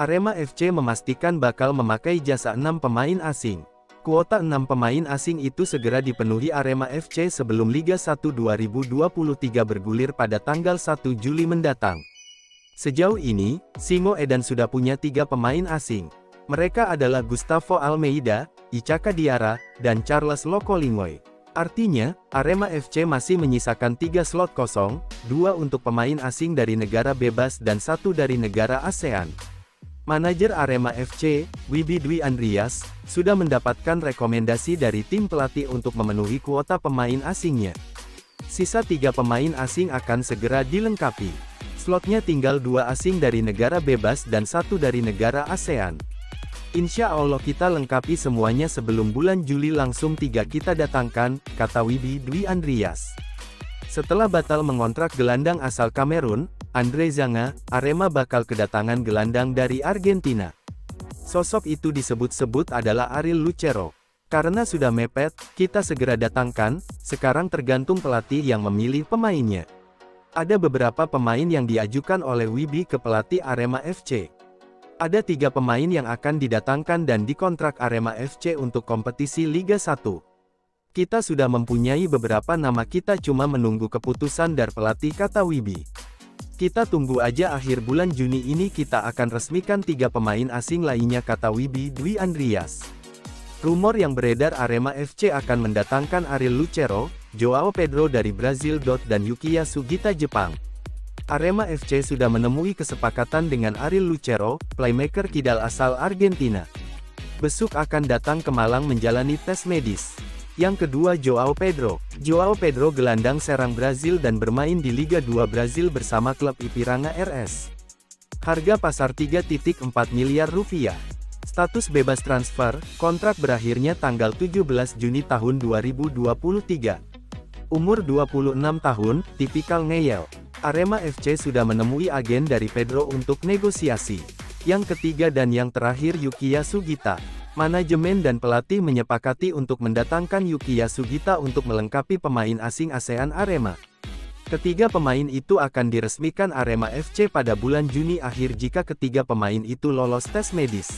Arema FC memastikan bakal memakai jasa 6 pemain asing. Kuota 6 pemain asing itu segera dipenuhi Arema FC sebelum Liga 1 2023 bergulir pada tanggal 1 Juli mendatang. Sejauh ini, Singo Edan sudah punya 3 pemain asing. Mereka adalah Gustavo Almeida, Ichaka Diarra, dan Charles Lokolingoy. Artinya, Arema FC masih menyisakan 3 slot kosong, 2 untuk pemain asing dari negara bebas dan 1 dari negara ASEAN. Manajer Arema FC, Wibi Dwi Andrias, sudah mendapatkan rekomendasi dari tim pelatih untuk memenuhi kuota pemain asingnya. Sisa 3 pemain asing akan segera dilengkapi. Slotnya tinggal 2 asing dari negara bebas dan 1 dari negara ASEAN. Insya Allah kita lengkapi semuanya sebelum bulan Juli langsung 3 kita datangkan, kata Wibi Dwi Andrias. Setelah batal mengontrak gelandang asal Kamerun, Andre Zanga, Arema bakal kedatangan gelandang dari Argentina. Sosok itu disebut-sebut adalah Ariel Lucero. Karena sudah mepet, kita segera datangkan, sekarang tergantung pelatih yang memilih pemainnya. Ada beberapa pemain yang diajukan oleh Wibi ke pelatih Arema FC. Ada 3 pemain yang akan didatangkan dan dikontrak Arema FC untuk kompetisi Liga 1. Kita sudah mempunyai beberapa nama, kita cuma menunggu keputusan dari pelatih, kata Wibi. Kita tunggu aja, akhir bulan Juni ini kita akan resmikan 3 pemain asing lainnya, kata Wibi Dwi Andrias. Rumor yang beredar Arema FC akan mendatangkan Ariel Lucero, Joao Pedro dari Brazil. Dan Yukiya Sugita Jepang. Arema FC sudah menemui kesepakatan dengan Ariel Lucero, playmaker kidal asal Argentina. Besok akan datang ke Malang menjalani tes medis. Yang kedua Joao Pedro. Joao Pedro gelandang serang Brazil dan bermain di Liga 2 Brazil bersama klub Ipiranga RS. Harga pasar 3,4 miliar rupiah. Status bebas transfer, kontrak berakhirnya tanggal 17 Juni tahun 2023. Umur 26 tahun, tipikal ngeyel. Arema FC sudah menemui agen dari Pedro untuk negosiasi. Yang ketiga dan yang terakhir Yukiya Sugita. Manajemen dan pelatih menyepakati untuk mendatangkan Yukiya Sugita untuk melengkapi pemain asing ASEAN Arema. Ketiga pemain itu akan diresmikan Arema FC pada bulan Juni akhir jika ketiga pemain itu lolos tes medis.